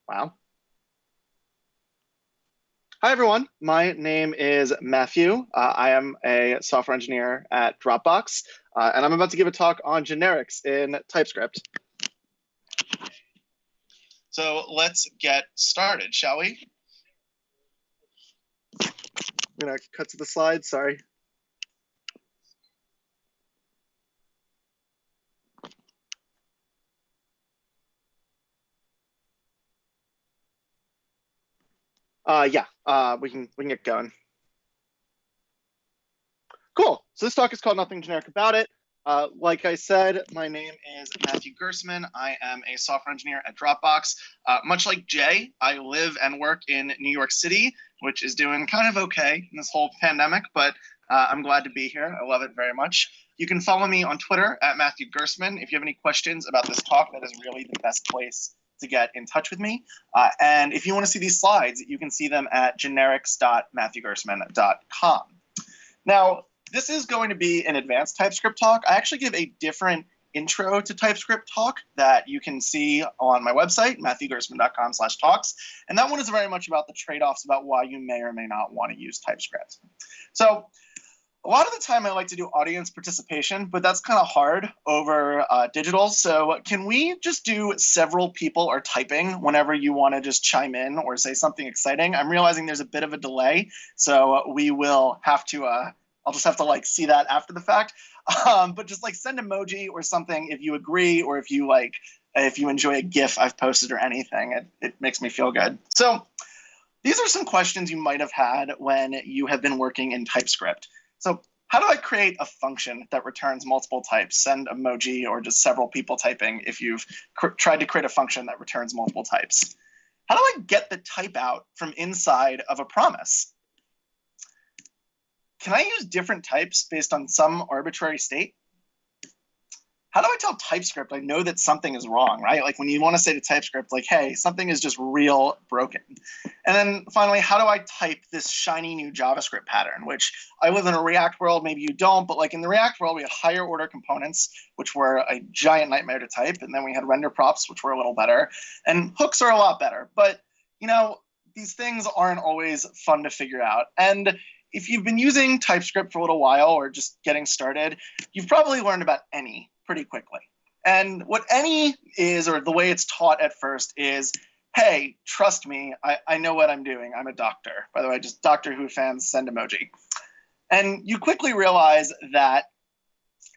Wow. Hi, everyone. My name is Matthew. I am a software engineer at Dropbox, and I'm about to give a talk on generics in TypeScript. So let's get started, shall we? I'm going to cut to the slides, sorry. We can get going. Cool. So this talk is called Nothing Generic About It. Like I said, my name is Matthew Gerstman. I am a software engineer at Dropbox. Much like Jay, I live and work in New York City, which is doing kind of okay in this whole pandemic, but I'm glad to be here. I love it very much. You can follow me on Twitter at Matthew Gerstman. If you have any questions about this talk, that is really the best place to get in touch with me. And if you want to see these slides, you can see them at generics.matthewgerstman.com. Now, this is going to be an advanced TypeScript talk. I actually give a different intro to TypeScript talk that you can see on my website, matthewgerstman.com/talks. And that one is very much about the trade-offs about why you may or may not want to use TypeScript. So a lot of the time I like to do audience participation, but that's kind of hard over digital. So can we just do several people are typing whenever you want to just chime in or say something exciting? I'm realizing there's a bit of a delay, so we will have to I'll just have to like see that after the fact. But just like send emoji or something if you agree, or if you enjoy a GIF I've posted or anything. It makes me feel good. So these are some questions you might have had when you have been working in TypeScript. So how do I create a function that returns multiple types? Send emoji or just several people typing if you've tried to create a function that returns multiple types. How do I get the type out from inside of a promise? Can I use different types based on some arbitrary state? How do I tell TypeScript I know that something is wrong, right? Like when you want to say to TypeScript, like, hey, something is just real broken. And then finally, how do I type this shiny new JavaScript pattern, which I live in a React world, maybe you don't, but like in the React world, we had higher order components, which were a giant nightmare to type. And then we had render props, which were a little better. And hooks are a lot better. But, these things aren't always fun to figure out. And if you've been using TypeScript for a little while or just getting started, you've probably learned about any pretty quickly. And what any is, or the way it's taught at first, is, hey, trust me, I know what I'm doing. I'm a doctor. By the way, just Doctor Who fans, send emoji. And you quickly realize that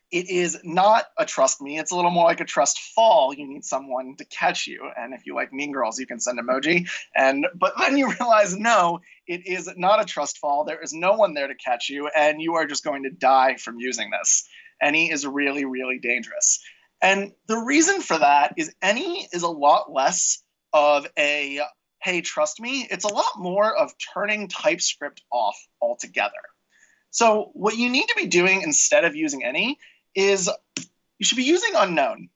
it is not a trust me. It's a little more like a trust fall. You need someone to catch you. And if you like Mean Girls, you can send emoji. But then you realize, no, it is not a trust fall. There is no one there to catch you, and you are just going to die from using this. Any is really, really dangerous. And the reason for that is any is a lot less of a, hey, trust me. It's a lot more of turning TypeScript off altogether. So what you need to be doing instead of using any is you should be using unknown.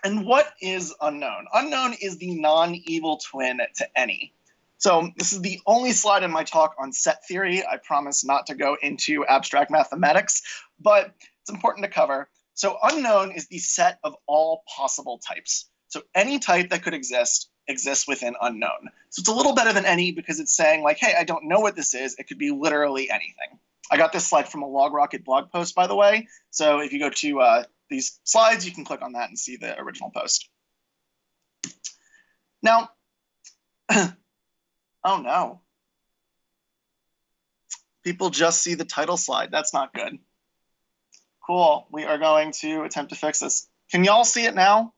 And what is unknown? Unknown is the non-evil twin to any. So this is the only slide in my talk on set theory. I promise not to go into abstract mathematics, but it's important to cover. So unknown is the set of all possible types. So any type that could exist exists within unknown. So it's a little better than any because it's saying like, hey, I don't know what this is. It could be literally anything. I got this slide from a LogRocket blog post, by the way. So if you go to these slides, you can click on that and see the original post. Now, oh no. People just see the title slide. That's not good. Cool. We are going to attempt to fix this. Can y'all see it now?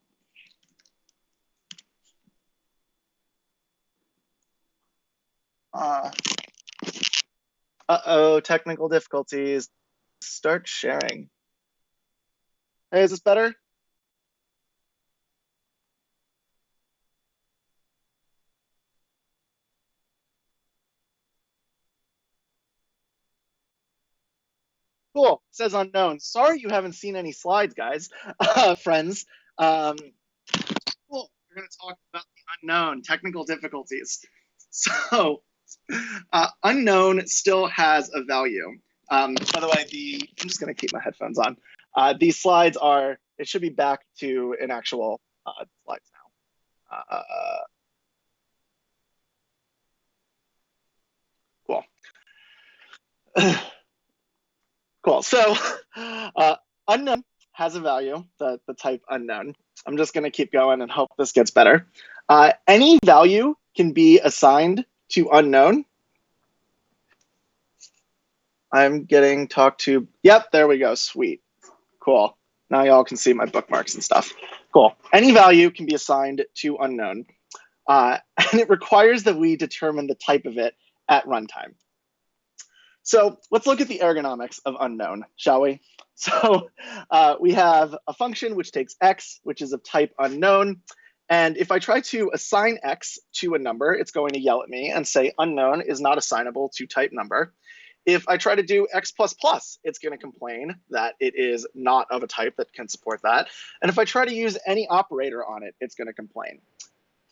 Uh-oh, technical difficulties. Start sharing. Hey, is this better? Cool. It says unknown. Sorry you haven't seen any slides, guys. Friends. Cool. We're going to talk about the unknown, technical difficulties. So unknown still has a value. By the way, I'm just going to keep my headphones on. These slides it should be back to an actual slides now. Cool. So unknown has a value, the type unknown. I'm just going to keep going and hope this gets better. Any value can be assigned to unknown. I'm getting talked to. Yep, there we go. Sweet. Cool. Now y'all can see my bookmarks and stuff. Cool. Any value can be assigned to unknown. And it requires that we determine the type of it at runtime. So let's look at the ergonomics of unknown, shall we? So we have a function which takes x, which is of type unknown. And if I try to assign x to a number, it's going to yell at me and say unknown is not assignable to type number. If I try to do x++, it's going to complain that it is not of a type that can support that. And if I try to use any operator on it, it's going to complain.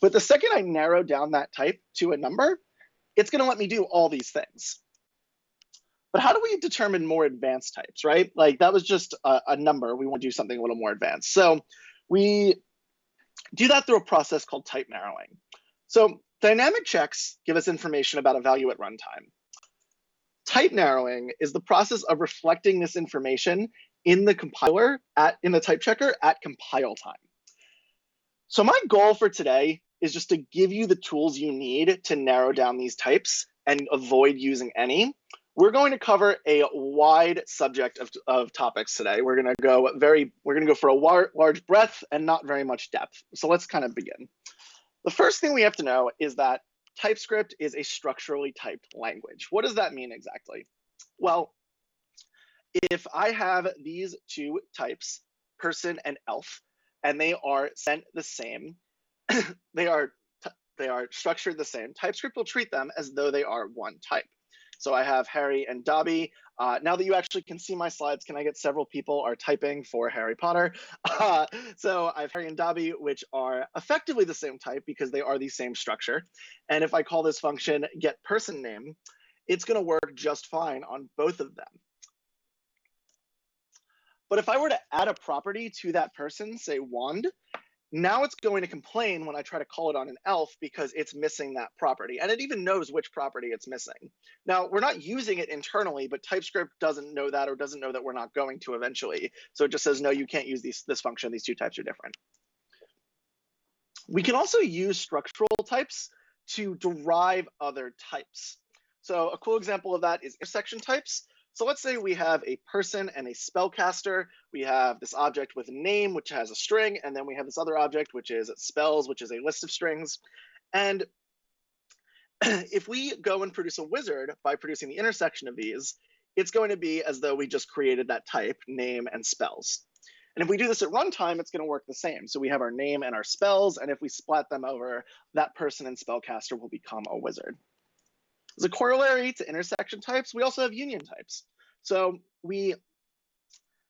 But the second I narrow down that type to a number, it's going to let me do all these things. But how do we determine more advanced types, right? Like that was just a number. We want to do something a little more advanced. So we do that through a process called type narrowing. So dynamic checks give us information about a value at runtime. Type narrowing is the process of reflecting this information in the compiler, in the type checker at compile time. So my goal for today is just to give you the tools you need to narrow down these types and avoid using any. We're going to cover a wide subject of topics today. We're going to go for a large breadth and not very much depth. So let's kind of begin. The first thing we have to know is that TypeScript is a structurally typed language. What does that mean exactly? Well, if I have these two types, person and elf, and they are sent the same, they are structured the same, TypeScript will treat them as though they are one type. So I have Harry and Dobby. Now that you actually can see my slides, can I get several people are typing for Harry Potter? So I have Harry and Dobby, which are effectively the same type because they are the same structure. And if I call this function getPersonName, it's going to work just fine on both of them. But if I were to add a property to that person, say wand, now it's going to complain when I try to call it on an elf because it's missing that property. And it even knows which property it's missing. Now, we're not using it internally, but TypeScript doesn't know that or doesn't know that we're not going to eventually. So it just says, no, you can't use this function. These two types are different. We can also use structural types to derive other types. So a cool example of that is intersection types. So let's say we have a person and a spellcaster. We have this object with a name, which has a string, and then we have this other object, which is spells, which is a list of strings. And if we go and produce a wizard by producing the intersection of these, it's going to be as though we just created that type, name and spells. And if we do this at runtime, it's going to work the same. So we have our name and our spells, and if we splat them over, that person and spellcaster will become a wizard. As a corollary to intersection types, we also have union types. So we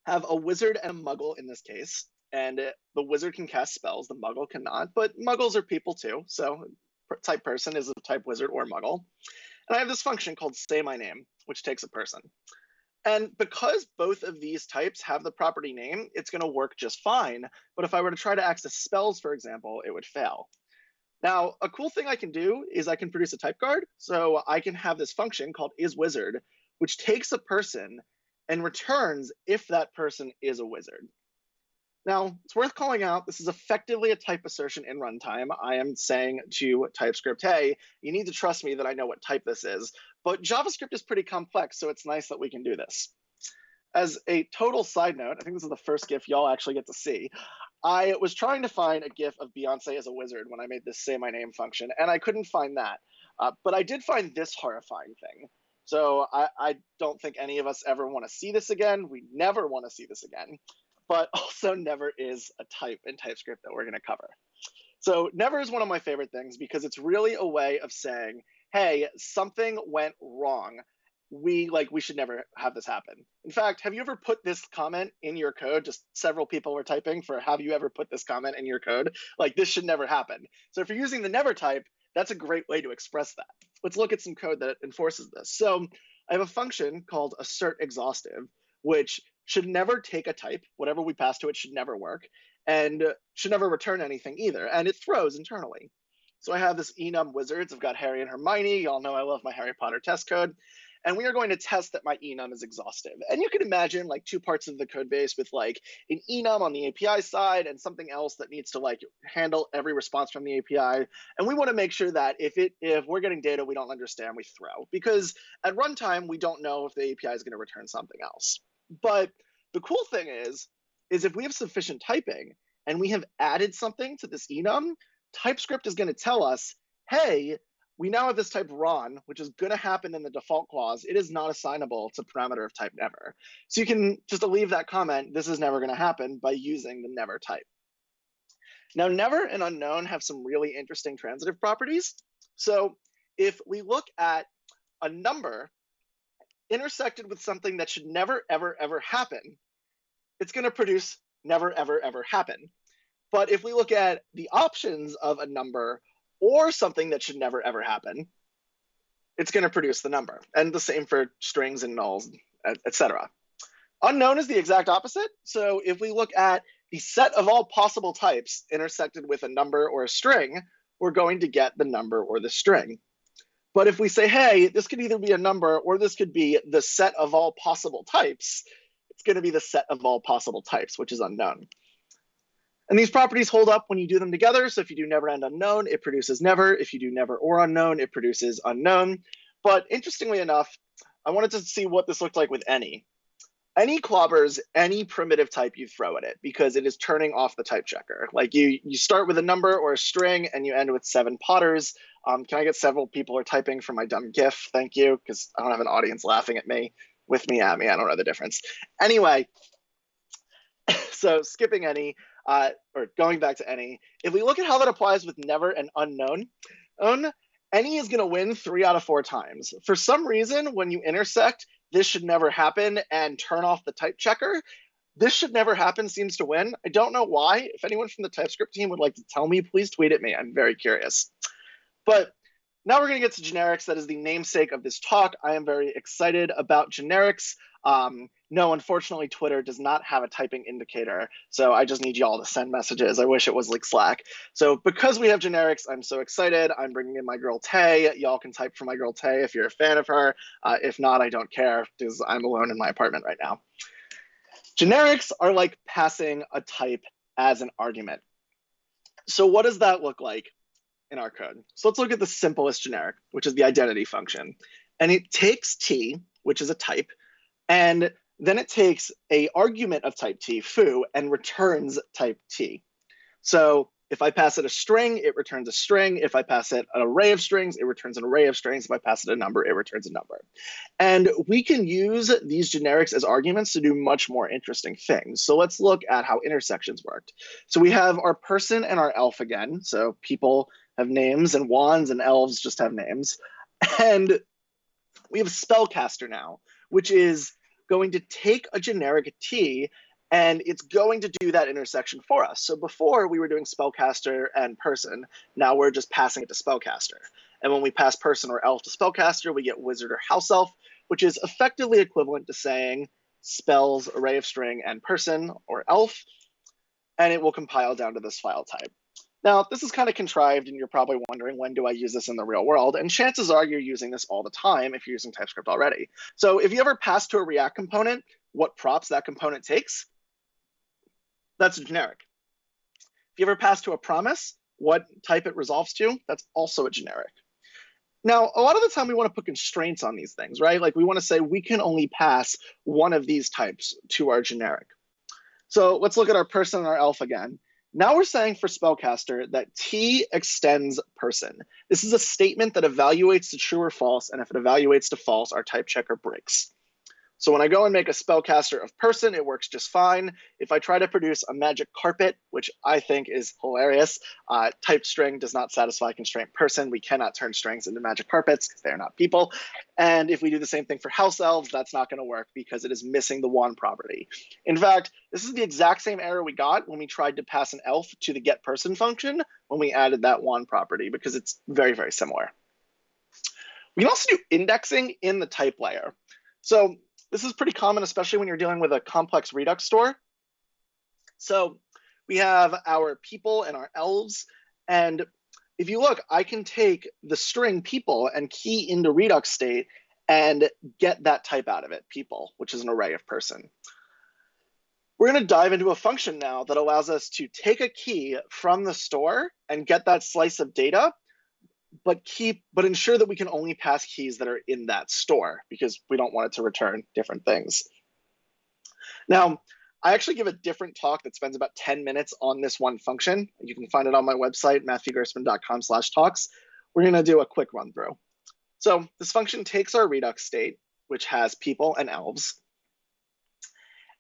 have a wizard and a muggle in this case, and the wizard can cast spells, the muggle cannot, but muggles are people too. So type person is a type wizard or muggle. And I have this function called sayMyName, which takes a person. And because both of these types have the property name, it's going to work just fine. But if I were to try to access spells, for example, it would fail. Now, a cool thing I can do is I can produce a type guard. So I can have this function called isWizard, which takes a person and returns if that person is a wizard. Now, it's worth calling out, this is effectively a type assertion in runtime. I am saying to TypeScript, hey, you need to trust me that I know what type this is. But JavaScript is pretty complex, so it's nice that we can do this. As a total side note, I think this is the first GIF y'all actually get to see. I was trying to find a GIF of Beyonce as a wizard when I made this sayMyName function, and I couldn't find that. But I did find this horrifying thing. So I don't think any of us ever want to see this again. We never want to see this again. But also never is a type in TypeScript that we're going to cover. So never is one of my favorite things because it's really a way of saying, hey, something went wrong. We should never have this happen. In fact, have you ever put this comment in your code? Just several people were typing for have you ever put this comment in your code? Like this should never happen. So if you're using the never type, that's a great way to express that. Let's look at some code that enforces this. So I have a function called assert_exhaustive, which should never take a type. Whatever we pass to it should never work and should never return anything either. And it throws internally. So I have this enum wizards. I've got Harry and Hermione. Y'all know I love my Harry Potter test code. and we are going to test that my enum is exhaustive. And you can imagine like two parts of the code base with like an enum on the API side and something else that needs to like handle every response from the API. And we want to make sure that if we're getting data we don't understand, we throw, because at runtime we don't know if the API is going to return something else. But the cool thing is if we have sufficient typing and we have added something to this enum, TypeScript is going to tell us, hey, we now have this type ron, which is going to happen in the default clause. It is not assignable to parameter of type never. So you can just leave that comment, this is never going to happen, by using the never type. Now, never and unknown have some really interesting transitive properties. So if we look at a number intersected with something that should never, ever, ever happen, it's going to produce never, ever, ever happen. But if we look at the options of a number or something that should never, ever happen, it's going to produce the number. And the same for strings and nulls, etc. Unknown is the exact opposite. So if we look at the set of all possible types intersected with a number or a string, we're going to get the number or the string. But if we say, hey, this could either be a number or this could be the set of all possible types, it's going to be the set of all possible types, which is unknown. And these properties hold up when you do them together. So if you do never and unknown, it produces never. If you do never or unknown, it produces unknown. But interestingly enough, I wanted to see what this looked like with any. Any clobbers any primitive type you throw at it because it is turning off the type checker. Like you start with a number or a string and you end with 7 potters. Can I get several people are typing for my dumb GIF? Thank you, because I don't have an audience laughing at me, with me, at me. I don't know the difference. Anyway, so skipping any, or going back to any, if we look at how that applies with never and unknown, any is going to win 3 out of 4 times. For some reason, when you intersect, this should never happen and turn off the type checker, this should never happen seems to win. I don't know why. If anyone from the TypeScript team would like to tell me, please tweet at me. I'm very curious. But now we're going to get to generics. That is the namesake of this talk. I am very excited about generics. No, unfortunately, Twitter does not have a typing indicator. So I just need y'all to send messages. I wish it was like Slack. So because we have generics, I'm so excited. I'm bringing in my girl Tay. Y'all can type for my girl Tay if you're a fan of her. If not, I don't care because I'm alone in my apartment right now. Generics are like passing a type as an argument. So what does that look like in our code? So let's look at the simplest generic, which is the identity function. And it takes t, which is a type, and then it takes an argument of type t, foo, and returns type t. So if I pass it a string, it returns a string. If I pass it an array of strings, it returns an array of strings. If I pass it a number, it returns a number. And we can use these generics as arguments to do much more interesting things. So let's look at how intersections worked. So we have our person and our elf again. So people have names and wands and elves just have names. And we have spellcaster now, which is going to take a generic t and it's going to do that intersection for us. So before we were doing spellcaster and person, now we're just passing it to spellcaster. And when we pass person or elf to spellcaster, we get wizard or house elf, which is effectively equivalent to saying spells, array of string, and person or elf, and it will compile down to this file type. Now, this is kind of contrived, and you're probably wondering, when do I use this in the real world? And chances are you're using this all the time if you're using TypeScript already. So if you ever pass to a React component what props that component takes, that's a generic. If you ever pass to a promise what type it resolves to, that's also a generic. Now, a lot of the time we want to put constraints on these things, right? Like we want to say we can only pass one of these types to our generic. So let's look at our person and our elf again. Now we're saying for spellcaster that t extends person. This is a statement that evaluates to true or false, and if it evaluates to false, our type checker breaks. So when I go and make a spellcaster of person, it works just fine. If I try to produce a magic carpet, which I think is hilarious, type string does not satisfy constraint person. We cannot turn strings into magic carpets because they are not people. And if we do the same thing for house elves, that's not going to work because it is missing the wand property. In fact, this is the exact same error we got when we tried to pass an elf to the getPerson function when we added that wand property, because it's very, very similar. We can also do indexing in the type layer. So this is pretty common, especially when you're dealing with a complex Redux store. So we have our people and our elves. And if you look, I can take the string people and key into Redux state and get that type out of it, people, which is an array of person. We're going to dive into a function now that allows us to take a key from the store and get that slice of data, but ensure that we can only pass keys that are in that store because we don't want it to return different things. Now, I actually give a different talk that spends about 10 minutes on this one function. You can find it on my website, matthewgerstman.com/talks. We're going to do a quick run through. So this function takes our Redux state, which has people and elves,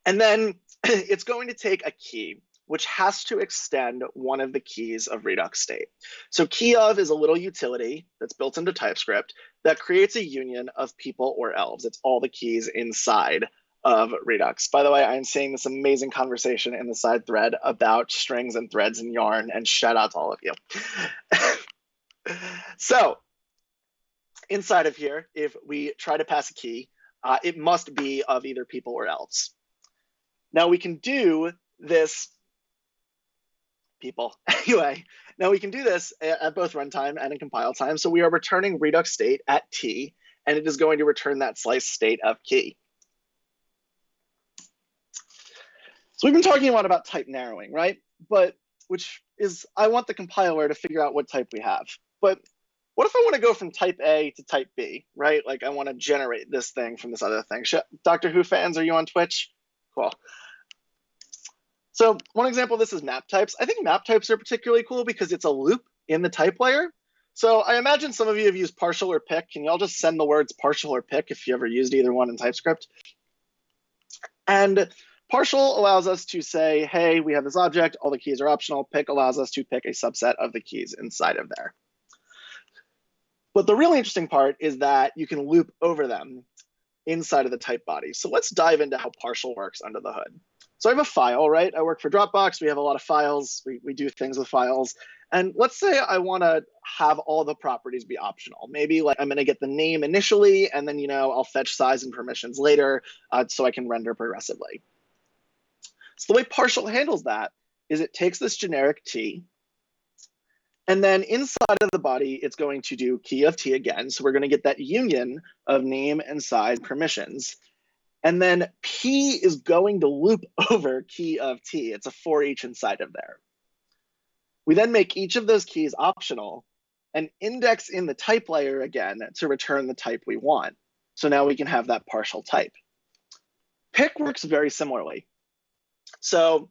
and then it's going to take a key, which has to extend one of the keys of Redux state. So key of is a little utility that's built into TypeScript that creates a union of people or elves. It's all the keys inside of Redux. By the way, I'm seeing this amazing conversation in the side thread about strings and threads and yarn, and shout out to all of you. So inside of here, if we try to pass a key, it must be of either people or elves. Now we can do this, people. Anyway, now we can do this at both runtime and in compile time. So we are returning Redux state at t, and it is going to return that slice state of key. So we've been talking a lot about type narrowing, right? But which is, I want the compiler to figure out what type we have. But what if I want to go from type A to type B, right? Like I want to generate this thing from this other thing. Doctor Who fans, are you on Twitch? Cool. So one example of this is map types. I think map types are particularly cool because it's a loop in the type layer. So I imagine some of you have used partial or pick. Can y'all just send the words partial or pick if you ever used either one in TypeScript? And partial allows us to say, hey, we have this object, all the keys are optional. Pick allows us to pick a subset of the keys inside of there. But the really interesting part is that you can loop over them inside of the type body. So let's dive into how partial works under the hood. So I have a file, right? I work for Dropbox. We have a lot of files. We do things with files. And let's say I want to have all the properties be optional. Maybe like I'm going to get the name initially, and then I'll fetch size and permissions later so I can render progressively. So the way partial handles that is it takes this generic t, and then inside of the body, it's going to do key of t again. So we're going to get that union of name and size permissions. And then P is going to loop over key of T. It's a for each inside of there. We then make each of those keys optional and index in the type layer again to return the type we want. So now we can have that partial type. Pick works very similarly. So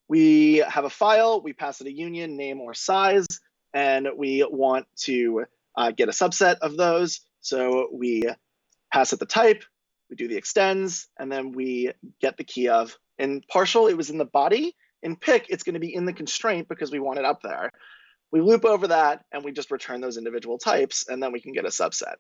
we have a file, we pass it a union, name or size, and we want to get a subset of those. So we pass it the type, we do the extends, and then we get the key of. In partial, it was in the body. In pick, it's going to be in the constraint because we want it up there. We loop over that, and we just return those individual types, and then we can get a subset.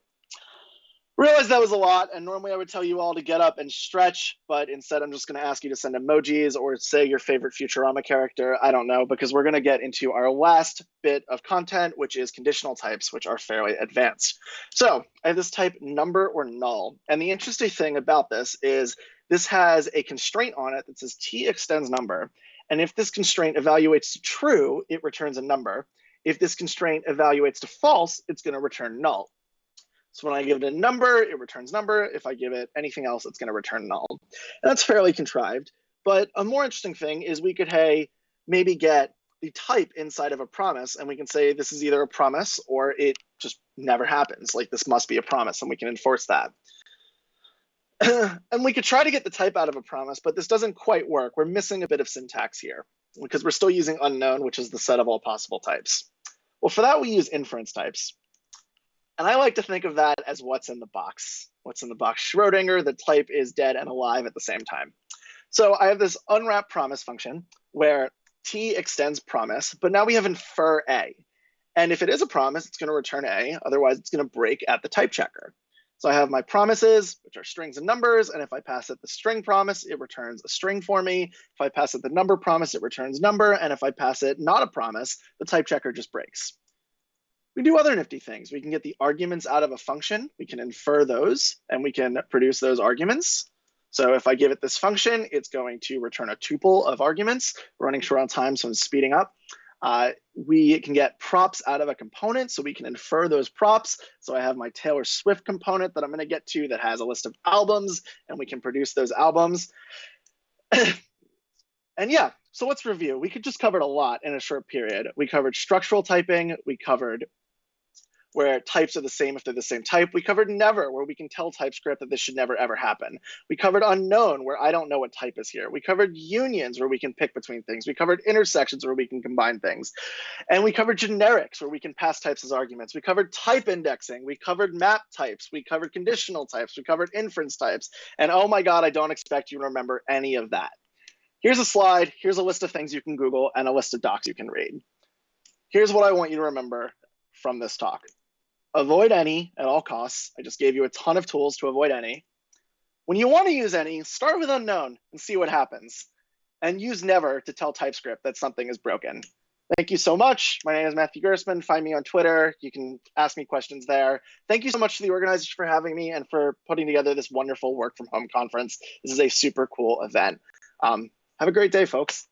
Realized that was a lot, and normally I would tell you all to get up and stretch, but instead I'm just going to ask you to send emojis or say your favorite Futurama character. I don't know, because we're going to get into our last bit of content, which is conditional types, which are fairly advanced. So I have this type number or null, and the interesting thing about this is this has a constraint on it that says t extends number, and if this constraint evaluates to true, it returns a number. If this constraint evaluates to false, it's going to return null. So when I give it a number, it returns number. If I give it anything else, it's going to return null. And that's fairly contrived. But a more interesting thing is we could, hey, maybe get the type inside of a promise, and we can say this is either a promise or it just never happens. Like this must be a promise, and we can enforce that. And we could try to get the type out of a promise, but this doesn't quite work. We're missing a bit of syntax here because we're still using unknown, which is the set of all possible types. Well, for that, we use inference types. And I like to think of that as what's in the box. What's in the box Schrodinger, the type is dead and alive at the same time. So I have this unwrap promise function where t extends promise, but now we have infer a. And if it is a promise, it's going to return a. Otherwise, it's going to break at the type checker. So I have my promises, which are strings and numbers. And if I pass it the string promise, it returns a string for me. If I pass it the number promise, it returns number. And if I pass it not a promise, the type checker just breaks. We do other nifty things. We can get the arguments out of a function. We can infer those, and we can produce those arguments. So if I give it this function, it's going to return a tuple of arguments. We're running short on time, so I'm speeding up. We can get props out of a component, so we can infer those props. So I have my Taylor Swift component that I'm going to get to that has a list of albums, and we can produce those albums. And yeah, so let's review. We could just covered a lot in a short period. We covered structural typing. We covered where types are the same if they're the same type. We covered never, where we can tell TypeScript that this should never, ever happen. We covered unknown, where I don't know what type is here. We covered unions, where we can pick between things. We covered intersections, where we can combine things. And we covered generics, where we can pass types as arguments. We covered type indexing. We covered map types. We covered conditional types. We covered inference types. And oh my God, I don't expect you to remember any of that. Here's a slide. Here's a list of things you can Google and a list of docs you can read. Here's what I want you to remember from this talk. Avoid any at all costs. I just gave you a ton of tools to avoid any. When you want to use any, start with unknown and see what happens. And use never to tell TypeScript that something is broken. Thank you so much. My name is Matthew Gerstman. Find me on Twitter. You can ask me questions there. Thank you so much to the organizers for having me and for putting together this wonderful work from home conference. This is a super cool event. Have a great day, folks.